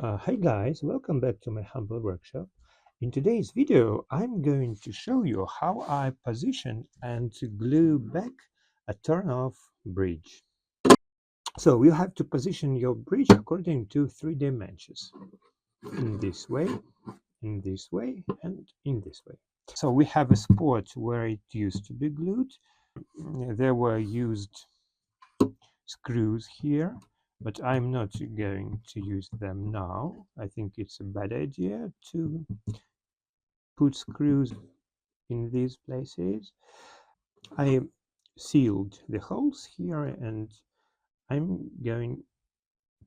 Hi guys, welcome back to my humble workshop. In today's video, I'm going to show you how I position and glue back a turn-off bridge. So you have to position your bridge according to 3 dimensions. In this way, in this way, and in this way. So we have a spot where it used to be glued. There were used screws here, but I'm not going to use them now. I think it's a bad idea to put screws in these places. I sealed the holes here and I'm going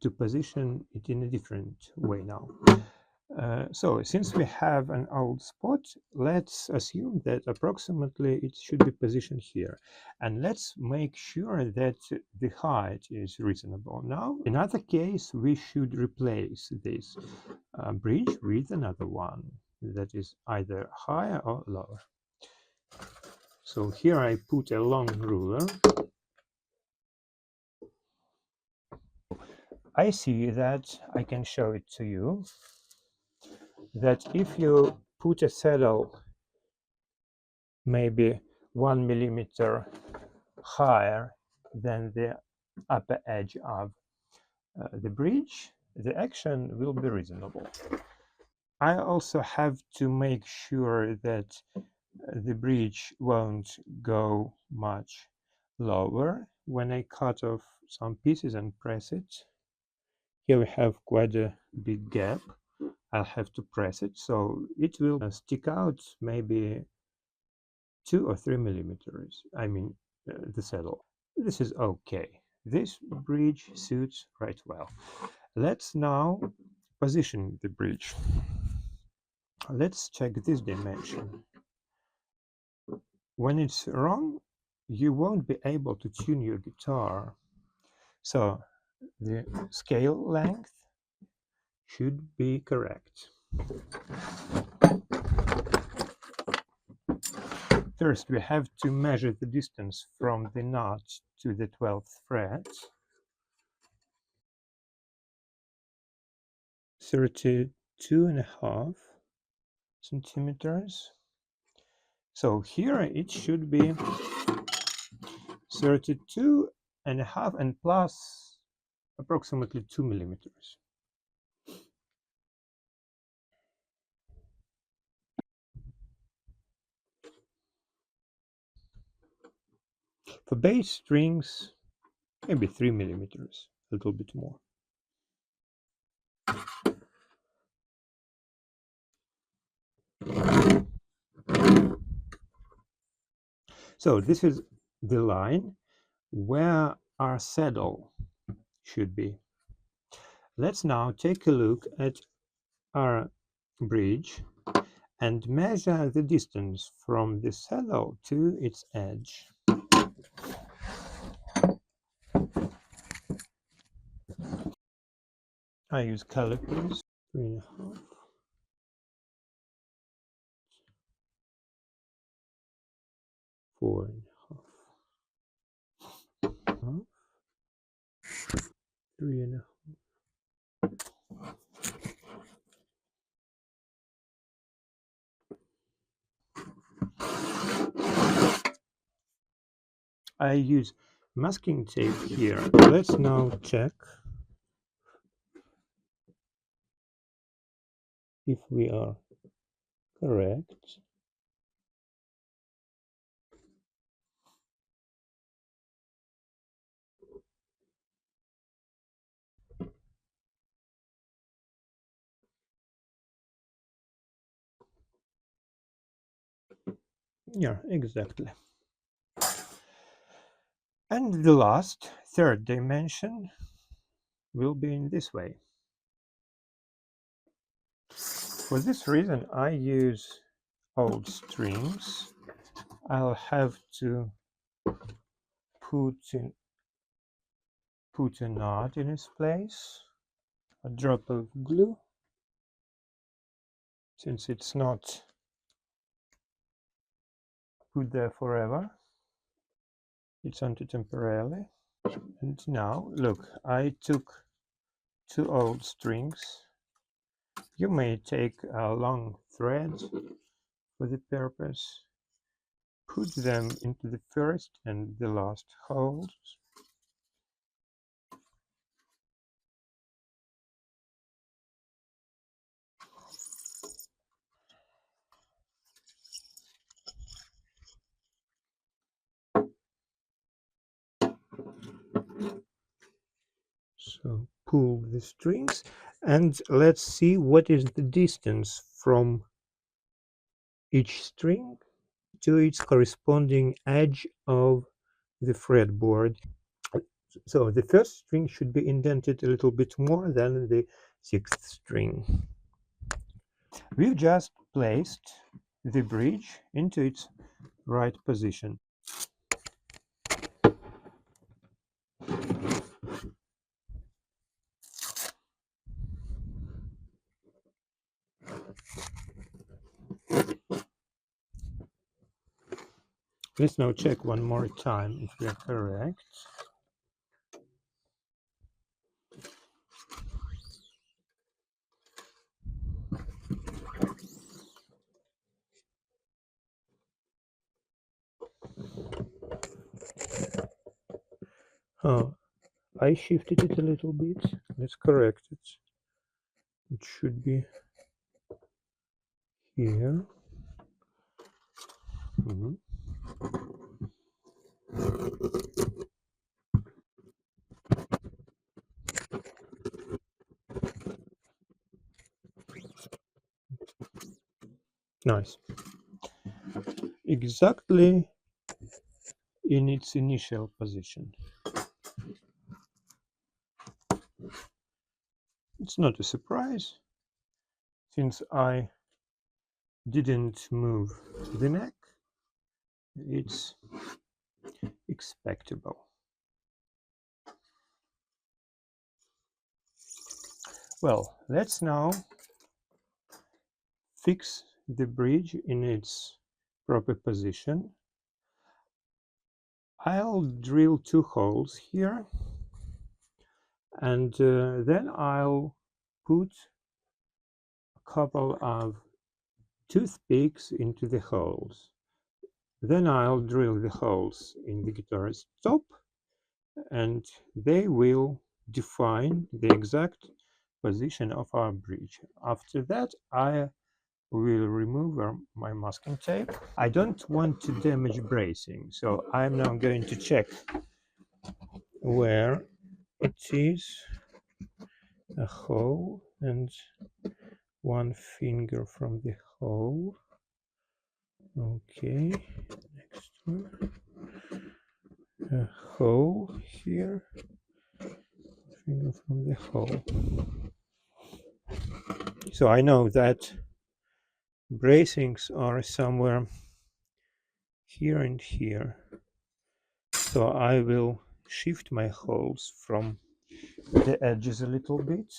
to position it in a different way now. So since we have an old spot, let's assume that approximately it should be positioned here. And let's make sure that the height is reasonable. Now, in other case, we should replace this bridge with another one that is either higher or lower. So here I put a long ruler. I see that I can show it to you that if you put a saddle maybe 1 millimeter higher than the upper edge of the bridge, the action will be reasonable. I also have to make sure that the bridge won't go much lower when I cut off some pieces and press it. Here we have quite a big gap. I'll have to press it, so it will stick out maybe 2 or 3 millimeters. I mean, the saddle. This is okay. This bridge suits right well. Let's now position the bridge. Let's check this dimension. When it's wrong, you won't be able to tune your guitar. So the scale length should be correct. First, we have to measure the distance from the knot to the 12th fret. 32.5 centimeters. So here it should be 32.5 and plus approximately 2 millimeters. For bass strings, maybe 3 millimeters, a little bit more. So this is the line where our saddle should be. Let's now take a look at our bridge and measure the distance from the saddle to its edge. I use calipers, 3.5, 4.5, 3.5. I use masking tape here. Let's now check if we are correct. Yeah, exactly. And the last, third dimension will be in this way. For this reason, I use old strings. I'll have to put a knot in its place, a drop of glue, since it's not put there forever, it's only temporarily. And now, look, I took 2 old strings You may take a long thread for the purpose, put them into the first and the last holes. So pull the strings and let's see what is the distance from each string to its corresponding edge of the fretboard. So the first string should be indented a little bit more than the sixth string. We've just placed the bridge into its right position. Let's now check one more time if we are correct. Oh, I shifted it a little bit. Let's correct it. It should be here. Mhm. Nice. Exactly in its initial position. It's not a surprise since I didn't move the neck. It's expectable. Well, let's now fix the bridge in its proper position. I'll drill 2 holes here and then I'll put a couple of toothpicks into the holes. Then I'll drill the holes in the guitar's top and they will define the exact position of our bridge. After that, I will remove my masking tape. I don't want to damage bracing, so I'm now going to check where it is a hole and one finger from the hole. Okay, next one. A hole here, finger from the hole. So I know that bracings are somewhere here and here. So I will shift my holes from the edges a little bit.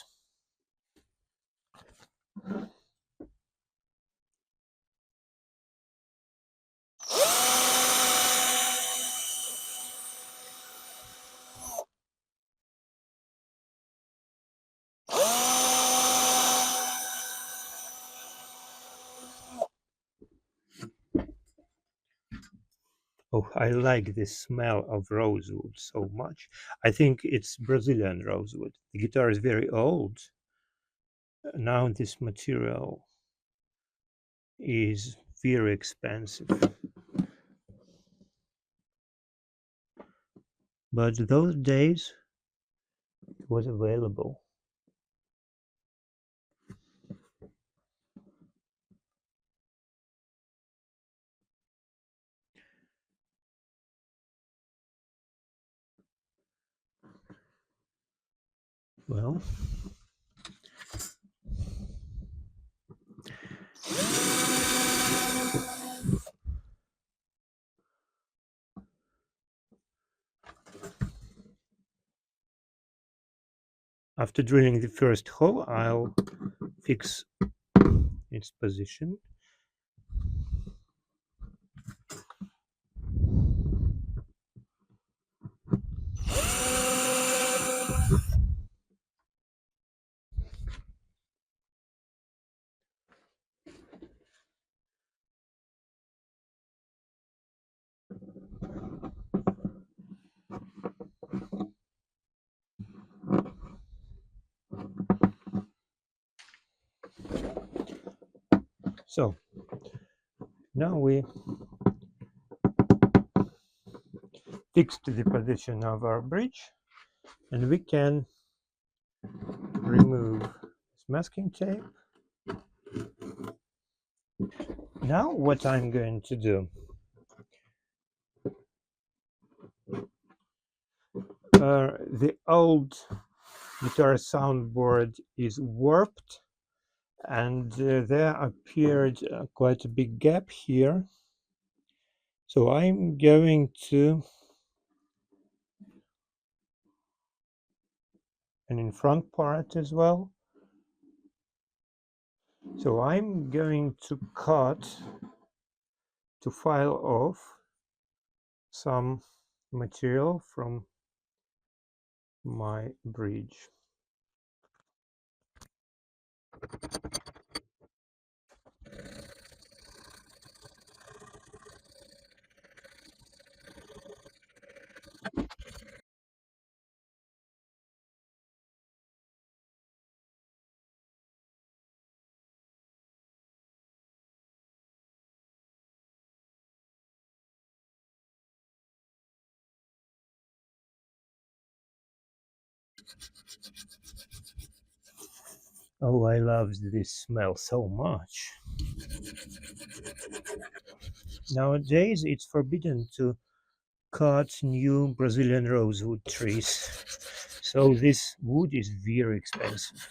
Oh, I like the smell of rosewood so much. I think it's Brazilian rosewood. The guitar is very old. Now this material is very expensive. But those days it was available. Well, after drilling the first hole, I'll fix its position. So now we fixed the position of our bridge, and we can remove this masking tape. Now what I'm going to do, the old guitar soundboard is warped, and there appeared quite a big gap here. So I'm going to, and in front part as well. So I'm going to file off some material from my bridge. Oh, I love this smell so much. Nowadays, it's forbidden to cut new Brazilian rosewood trees, so this wood is very expensive.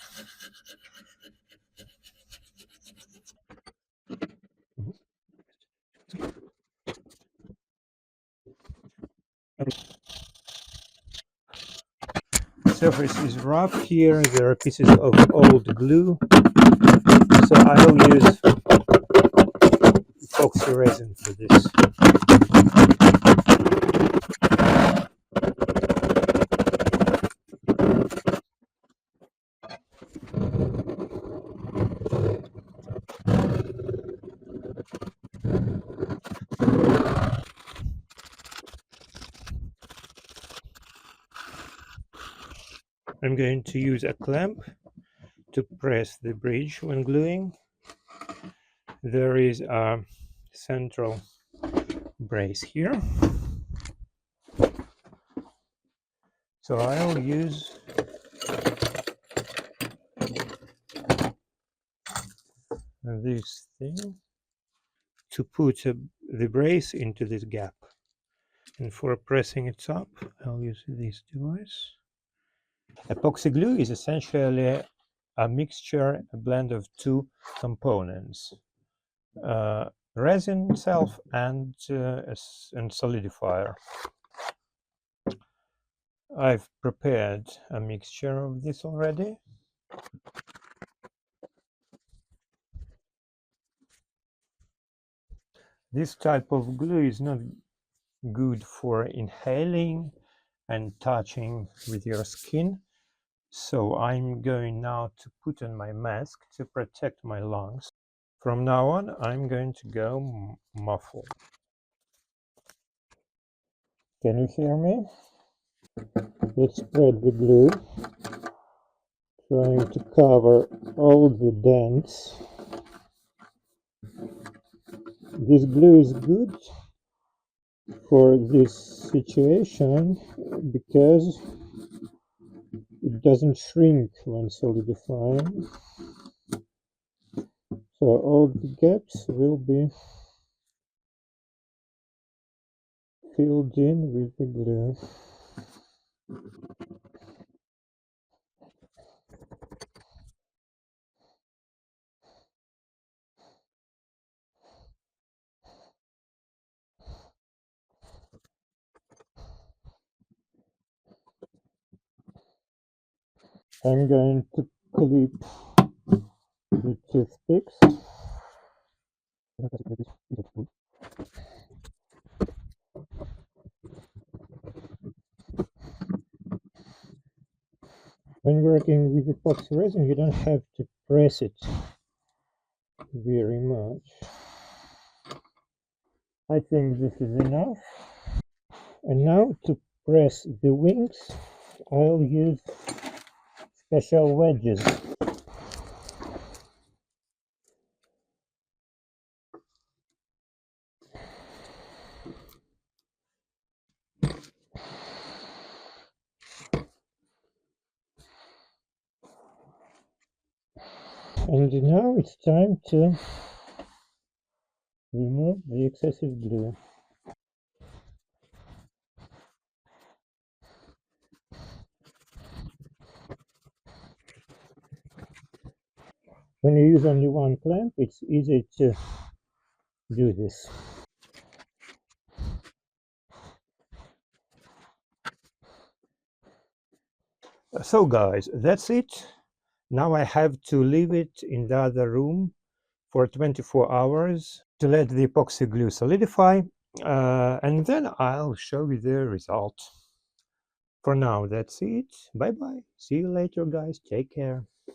The surface is rough here. There are pieces of old glue, so I'll use epoxy resin for this. I'm going to use a clamp to press the bridge when gluing. There is a central brace here, so I'll use this thing to put the brace into this gap, and for pressing it up I'll use this device. Epoxy glue is essentially a mixture, a blend of two components, resin itself and solidifier. I've prepared a mixture of this already. This type of glue is not good for inhaling and touching with your skin, so I'm going now to put on my mask to protect my lungs. From now on, I'm going to go muffled. Can you hear me? Let's spread the glue, trying to cover all the dents. This glue is good for this situation because it doesn't shrink when solidifying. So all the gaps will be filled in with the glue. I'm going to clip the toothpicks. When working with epoxy resin, you don't have to press it very much. I think this is enough. And now to press the wings, I'll use special wedges. And now it's time to remove the excessive glue. When you use only one clamp, it's easy to do this. So guys, that's it. Now I have to leave it in the other room for 24 hours to let the epoxy glue solidify, and then I'll show you the result. For now, that's it. Bye bye. See you later, guys. Take care.